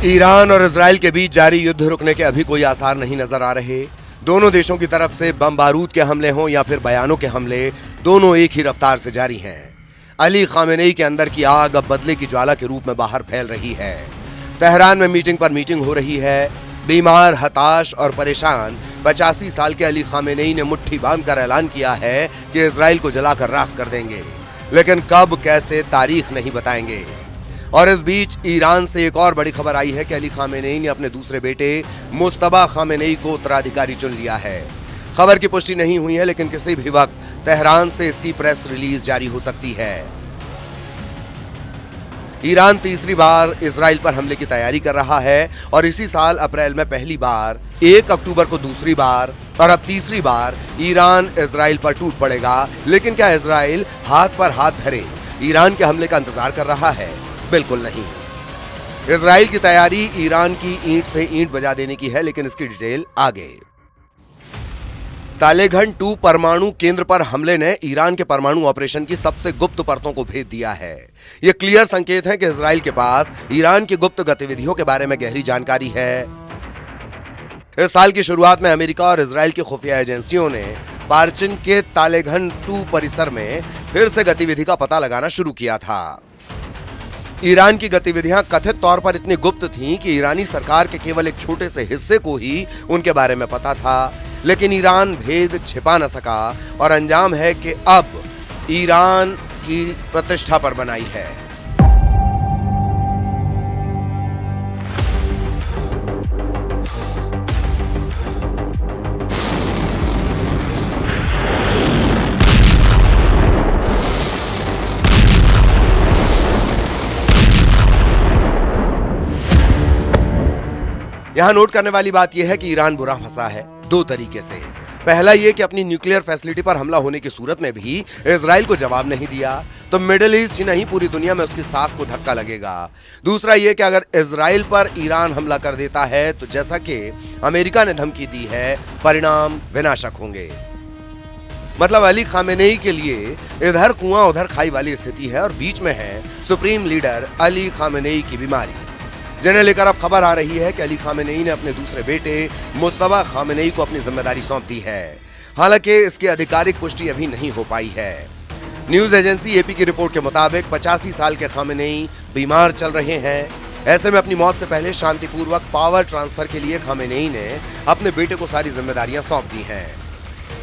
Iran और Israel के बीच जारी युद्ध रुकने के अभी कोई आसार नहीं नजर आ रहे। दोनों देशों की तरफ से बम बारूद के हमले हों या फिर बयानों के हमले, दोनों एक ही रफ्तार से जारी हैं। अली खामेनेई के अंदर की आग अब बदले की ज्वाला के रूप में बाहर फैल रही है। तेहरान में मीटिंग पर मीटिंग हो रही है। बीमार, हताश और परेशान 85 साल के अली खामेनेई ने मुट्ठी बांधकर ऐलान किया है कि इजराइल को जलाकर राख कर देंगे, लेकिन कब कैसे तारीख नहीं बताएंगे। और इस बीच ईरान से एक और बड़ी खबर आई है कि अली खामेनेई ने अपने दूसरे बेटे मुज्तबा खामेनेई को उत्तराधिकारी चुन लिया है। खबर की पुष्टि नहीं हुई है, लेकिन किसी भी वक्त तेहरान से इसकी प्रेस रिलीज जारी हो सकती है। ईरान तीसरी बार इजराइल पर हमले की तैयारी कर रहा है और इसी साल अप्रैल में पहली बार, 1 अक्टूबर को दूसरी बार और अब तीसरी बार ईरान इजराइल पर टूट पड़ेगा। लेकिन क्या इजराइल हाथ पर हाथ धरे ईरान के हमले का इंतजार कर रहा है? बिल्कुल नहीं। इजराइल की तैयारी ईरान की ईंट से ईंट बजा देने की है, लेकिन इसकी डिटेल आगे। तालेघन 2 परमाणु केंद्र पर हमले ने ईरान के परमाणु ऑपरेशन की सबसे गुप्त परतों को भेद दिया है। यह क्लियर संकेत है कि इजराइल के पास ईरान की गुप्त गतिविधियों के बारे में गहरी जानकारी है। इस साल की शुरुआत में अमेरिका और इजराइल की खुफिया एजेंसियों ने पार्चिन के तालेघन 2 परिसर में फिर से गतिविधि का पता लगाना शुरू किया था। ईरान की गतिविधियां कथित तौर पर इतनी गुप्त थीं कि ईरानी सरकार के केवल एक छोटे से हिस्से को ही उनके बारे में पता था, लेकिन ईरान भेद छिपा न सका और अंजाम है कि अब ईरान की प्रतिष्ठा पर बनाई है। यहां नोट करने वाली बात यह है कि ईरान बुरा फंसा है 2 तरीके से। पहला यह कि अपनी न्यूक्लियर फैसिलिटी पर हमला होने की सूरत में भी इजराइल को जवाब नहीं दिया तो मिडिल ईस्ट ही नहीं पूरी दुनिया में उसकी साख को धक्का लगेगा। दूसरा यह कि अगर इजराइल पर ईरान हमला कर देता है तो जैसा कि अमेरिका ने धमकी दी है, परिणाम विनाशक होंगे। मतलब अली खामेनेई के लिए इधर कुआं उधर खाई वाली स्थिति है और बीच में है सुप्रीम लीडर अली खामेनेई की बीमारी, जिन्हें लेकर अब खबर आ रही है कि अली खामेनेई ने अपने दूसरे बेटे मुज्तबा खामेनेई को अपनी जिम्मेदारी सौंप दी है। हालांकि इसकी आधिकारिक पुष्टि अभी नहीं हो पाई है। न्यूज एजेंसी एपी की रिपोर्ट के मुताबिक 85 साल के खामेनेई बीमार चल रहे हैं। ऐसे में अपनी मौत से पहले शांतिपूर्वक पावर ट्रांसफर के लिए खामेनेई ने अपने बेटे को सारी जिम्मेदारियां सौंप दी हैं।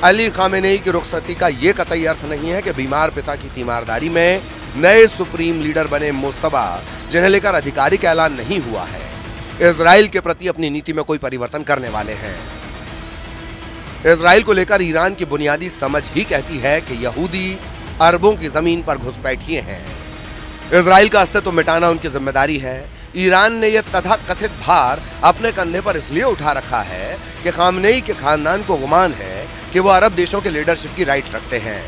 अली खामेनेई की रुखसती का यह कतई अर्थ नहीं है कि बीमार पिता की तीमारदारी में नए सुप्रीम लीडर बने मुज्तबा, जिन्हें लेकर आधिकारिक ऐलान नहीं हुआ है, इजराइल के प्रति अपनी नीति में कोई परिवर्तन करने वाले हैं। इजराइल को लेकर ईरान की बुनियादी समझ ही कहती है कि यहूदी अरबों की जमीन पर घुसपैठिए हैं। इजराइल का अस्तित्व मिटाना उनकी जिम्मेदारी है। ईरान ने यह तथाकथित भार अपने कंधे पर इसलिए उठा रखा है कि खामेनेई के खानदान को गुमान है कि वो अरब देशों के लीडरशिप की राइट रखते हैं।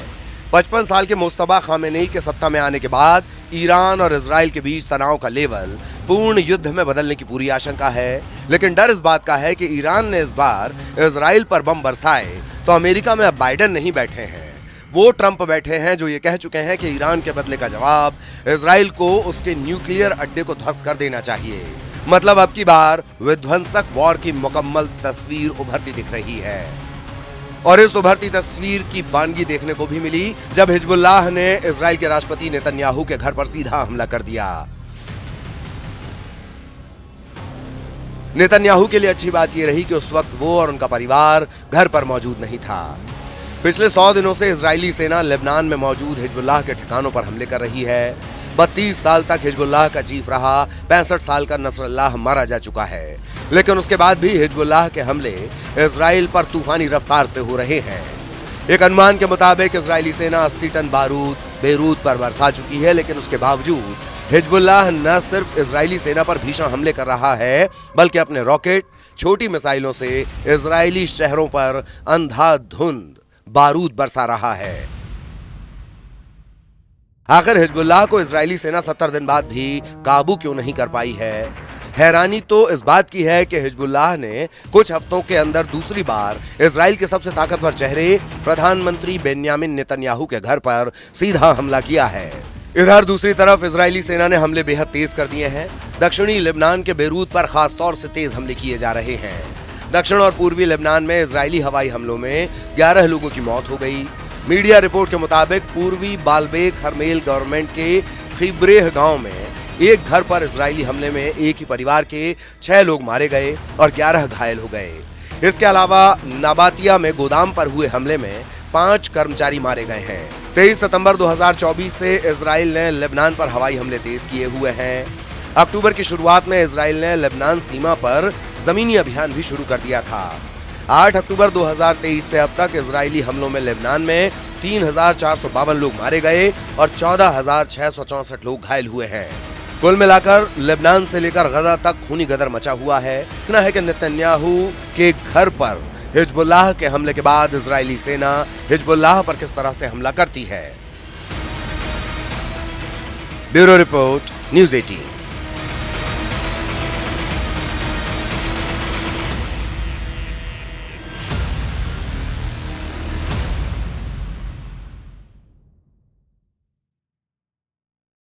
55 साल के मुज्तबा खामेनेई के सत्ता में आने के बाद ईरान और इजराइल के बीच तनाव का लेवल पूर्ण युद्ध में बदलने की पूरी आशंका है। लेकिन डर इस बात का है कि ईरान ने इस बार इजराइल पर बम बरसाए तो अमेरिका में अब बाइडेन नहीं बैठे हैं, वो ट्रंप बैठे हैं, जो ये कह चुके हैं कि ईरान के बदले का जवाब इजराइल को उसके न्यूक्लियर अड्डे को ध्वस्त कर देना चाहिए। मतलब अब की बार विध्वंसक वॉर की मुकम्मल तस्वीर उभरती दिख रही है। और इस उभरती तस्वीर की बानगी देखने को भी मिली जब हिजबुल्लाह ने इजराइल के राष्ट्रपति नेतन्याहू के घर पर सीधा हमला कर दिया। नेतन्याहू के लिए अच्छी बात यह रही कि उस वक्त वो और उनका परिवार घर पर मौजूद नहीं था। पिछले 100 दिनों से इजरायली सेना लेबनान में मौजूद हिजबुल्लाह के ठिकानों पर हमले कर रही है। 32 साल तक हिजबुल्लाह का चीफ रहा 65 साल का नसरुल्लाह मारा जा चुका है, लेकिन उसके बाद भी हिजबुल्लाह के हमले इजराइल पर तूफानी रफ्तार से हो रहे हैं। एक अनुमान के मुताबिक इजरायली सेना 80 टन बारूद बेरूत पर बरसा चुकी है, लेकिन उसके बावजूद हिजबुल्लाह न सिर्फ इजरायली सेना पर भीषण हमले कर रहा है, बल्कि अपने रॉकेट, छोटी मिसाइलों से इजरायली शहरों पर अंधाधुंध बारूद बरसा रहा है। आखिर हिजबुल्लाह को इजरायली सेना 70 दिन बाद भी काबू क्यों नहीं कर पाई है? हैरानी तो इस बात की है कि हिजबुल्लाह ने कुछ हफ्तों के अंदर दूसरी बार इजराइल के सबसे ताकतवर चेहरे प्रधानमंत्री बेन्यामिन नेतन्याहू के घर पर सीधा हमला किया है। इधर दूसरी तरफ इजरायली सेना ने हमले बेहद तेज कर दिए हैं। दक्षिणी लेबनान के बेरूत पर खास तौर से तेज हमले किए जा रहे हैं। दक्षिण और पूर्वी लेबनान में इजरायली हवाई हमलों में 11 लोगों की मौत हो गई। मीडिया रिपोर्ट के मुताबिक पूर्वी बालबेक हरमेल गवर्नमेंट के खिब्रेह गांव में एक घर पर इजरायली हमले में एक ही परिवार के 6 लोग मारे गए और 11 घायल हो गए। इसके अलावा नाबातिया में गोदाम पर हुए हमले में 5 कर्मचारी मारे गए हैं। 23 सितंबर 2024 से इजराइल ने लेबनान पर हवाई हमले तेज किए हुए हैं। अक्टूबर की शुरुआत में इजराइल ने लेबनान सीमा पर जमीनी अभियान भी शुरू कर दिया था। 8 अक्टूबर 2023 से अब तक इजरायली हमलों में लेबनान में 3,452 लोग मारे गए और 14,664 लोग घायल हुए हैं। कुल मिलाकर लेबनान से लेकर गजा तक खूनी गदर मचा हुआ है। इतना है कि नेतन्याहू के घर पर हिजबुल्लाह के हमले के बाद इजरायली सेना हिजबुल्लाह पर किस तरह से हमला करती है। Bureau report, news 18।